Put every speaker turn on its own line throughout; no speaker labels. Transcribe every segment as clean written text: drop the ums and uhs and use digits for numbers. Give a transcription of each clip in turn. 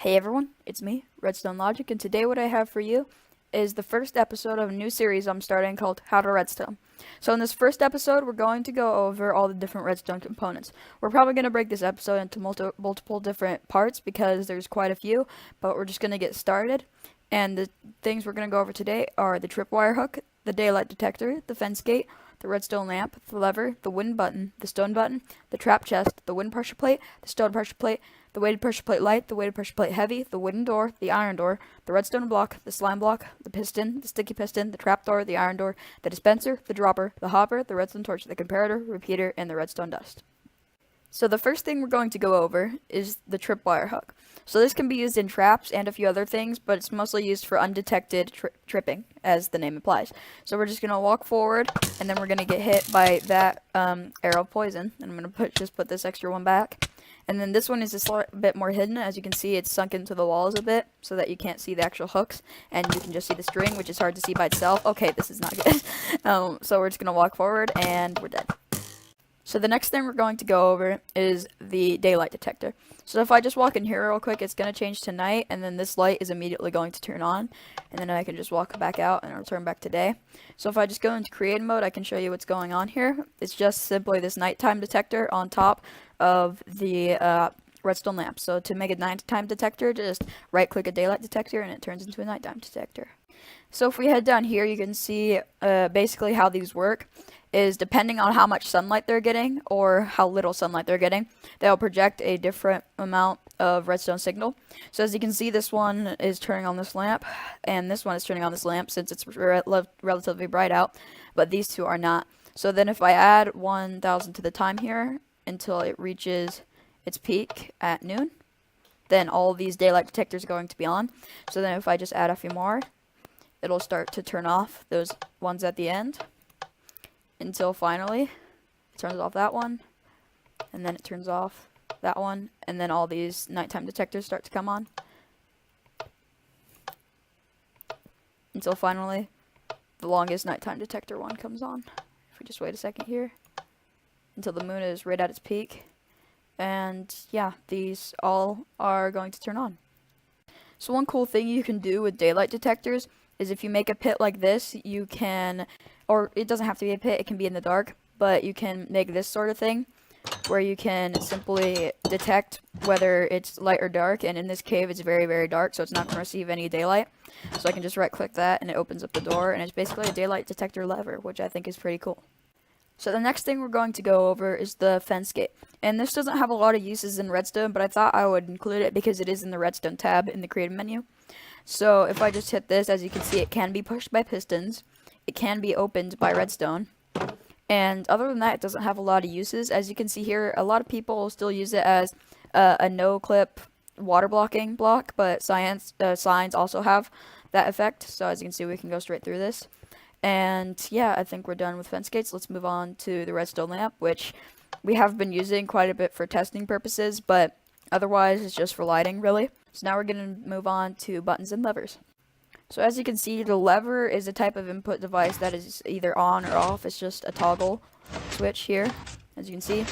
Hey everyone, it's me, Redstone Logic, and today what I have for you is the first episode of a new series I'm starting called How to Redstone. So in this first episode, we're going to go over all the different redstone components. We're probably going to break this episode into multiple different parts because there's quite a few, but we're just going to get started. And the things we're going to go over today are the tripwire hook, the daylight detector, the fence gate, the redstone lamp, the lever, the wooden button, the stone button, the trap chest, the wooden pressure plate, the stone pressure plate, the weighted pressure plate light, the weighted pressure plate heavy, the wooden door, the iron door, the redstone block, the slime block, the piston, the sticky piston, the trap door, the iron door, the dispenser, the dropper, the hopper, the redstone torch, the comparator, repeater, and the redstone dust. So the first thing we're going to go over is the tripwire hook. So this can be used in traps and a few other things, but it's mostly used for undetected tripping, as the name implies. So we're just going to walk forward, and then we're going to get hit by that arrow of poison. And I'm going to just put this extra one back. And then this one is just a bit more hidden. As you can see, it's sunk into the walls a bit so that you can't see the actual hooks. And you can just see the string, which is hard to see by itself. Okay, this is not good. So we're just going to walk forward, and we're dead. So the next thing we're going to go over is the daylight detector. So if I just walk in here real quick, it's going to change to night, and then this light is immediately going to turn on, and then I can just walk back out and it'll turn back to day. So if I just go into create mode, I can show you what's going on here. It's just simply this nighttime detector on top of the redstone lamp. So to make a nighttime detector, just right click a daylight detector and it turns into a nighttime detector. So if we head down here, you can see basically how these work is depending on how much sunlight they're getting or how little sunlight they're getting, they'll project a different amount of redstone signal. So as you can see, this one is turning on this lamp, and this one is turning on this lamp since it's relatively bright out, but these two are not. So then if I add 1000 to the time here until it reaches its peak at noon, then all these daylight detectors are going to be on. So then if I just add a few more, it'll start to turn off those ones at the end until finally it turns off that one, and then it turns off that one, and then all these nighttime detectors start to come on until finally the longest nighttime detector one comes on. If we just wait a second here until the moon is right at its peak, and yeah, these all are going to turn on. So one cool thing you can do with daylight detectors is if you make a pit like this, you can, or it doesn't have to be a pit, it can be in the dark, but you can make this sort of thing where you can simply detect whether it's light or dark, and in this cave it's very, very dark, so it's not going to receive any daylight. So I can just right click that and it opens up the door, and it's basically a daylight detector lever, which I think is pretty cool. So the next thing we're going to go over is the fence gate. And this doesn't have a lot of uses in Redstone, but I thought I would include it because it is in the Redstone tab in the creative menu. So if I just hit this, as you can see, it can be pushed by pistons. It can be opened by redstone. And other than that, it doesn't have a lot of uses. As you can see here, a lot of people still use it as a no-clip water blocking block, but signs also have that effect. So as you can see, we can go straight through this. And yeah, I think we're done with fence gates. Let's move on to the redstone lamp, which we have been using quite a bit for testing purposes, but otherwise it's just for lighting, really. So now we're going to move on to buttons and levers. So as you can see, the lever is a type of input device that is either on or off. It's just a toggle switch here, as you can see.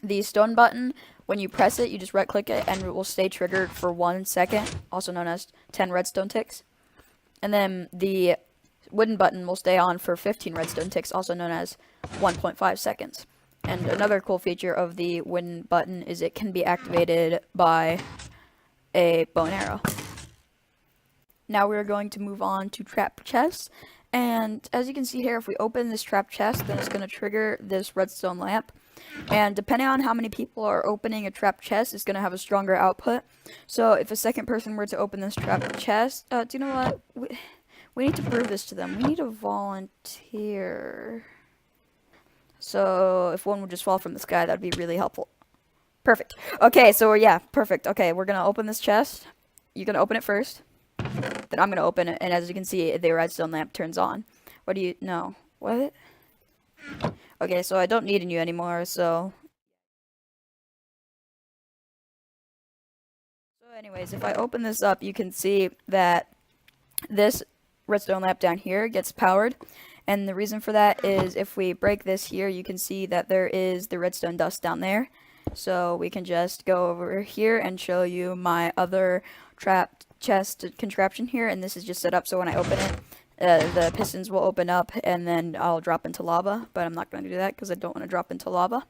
The stone button, when you press it, you just right click it and it will stay triggered for 1 second, also known as 10 redstone ticks. And then the wooden button will stay on for 15 redstone ticks, also known as 1.5 seconds. And another cool feature of the wooden button is it can be activated by a bow and arrow. Now we're going to move on to trap chests, and as you can see here, if we open this trap chest, then it's going to trigger this redstone lamp, and depending on how many people are opening a trap chest, it's going to have a stronger output. So if a second person were to open this trap chest, do you know what, we need to prove this to them. We need a volunteer. So if one would just fall from the sky, that'd be really helpful. Perfect. Okay, so yeah, perfect. Okay, we're gonna open this chest. You're gonna open it first. Then I'm gonna open it, and as you can see, the redstone lamp turns on. What do you know? What? Okay, so I don't need you anymore, so anyways, if I open this up, you can see that this redstone lamp down here gets powered. And the reason for that is if we break this here, you can see that there is the redstone dust down there. So we can just go over here and show you my other trapped chest contraption here, and this is just set up so when I open it, the pistons will open up and then I'll drop into lava, but I'm not going to do that because I don't want to drop into lava.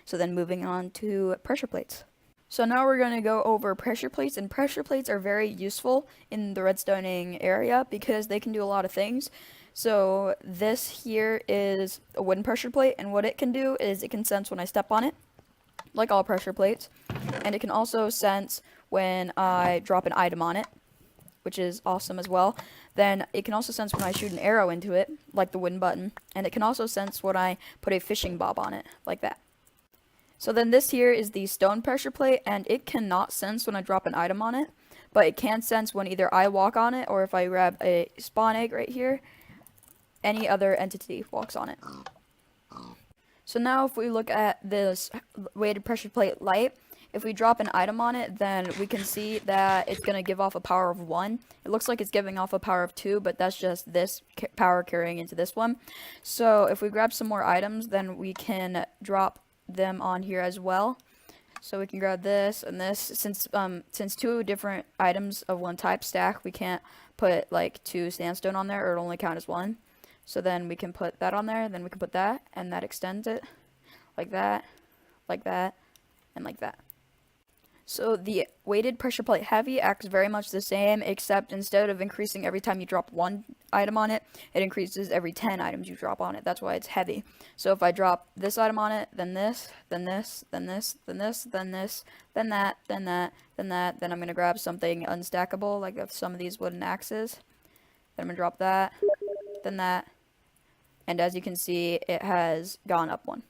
So then moving on to pressure plates. So now we're going to go over pressure plates, and pressure plates are very useful in the redstoning area because they can do a lot of things. So this here is a wooden pressure plate, and what it can do is it can sense when I step on it, like all pressure plates, and it can also sense when I drop an item on it, which is awesome as well. Then it can also sense when I shoot an arrow into it, like the wooden button, and it can also sense when I put a fishing bob on it, like that. So then this here is the stone pressure plate, and it cannot sense when I drop an item on it, but it can sense when either I walk on it or if I grab a spawn egg right here, any other entity walks on it. So now if we look at this weighted pressure plate light, if we drop an item on it, then we can see that it's going to give off a power of 1. It looks like it's giving off a power of 2, but that's just this power carrying into this one. So if we grab some more items, then we can drop them on here as well. So we can grab this and this. Since 2 different items of one type stack, we can't put like 2 sandstone on there, or it'll only count as 1. So then we can put that on there, then we can put that, and that extends it like that, and like that. So the weighted pressure plate heavy acts very much the same, except instead of increasing every time you drop 1 item on it, it increases every 10 items you drop on it. That's why it's heavy. So if I drop this item on it, then this, then this, then this, then this, then this, then that, then that, then that, then I'm going to grab something unstackable, like some of these wooden axes. Then I'm going to drop that, then that, and as you can see, it has gone up 1.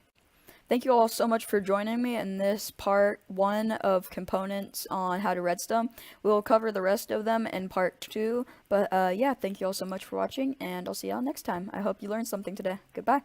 Thank you all so much for joining me in this part 1 of components on how to redstone. We'll cover the rest of them in part 2, but yeah, thank you all so much for watching, and I'll see y'all next time. I hope you learned something today. Goodbye.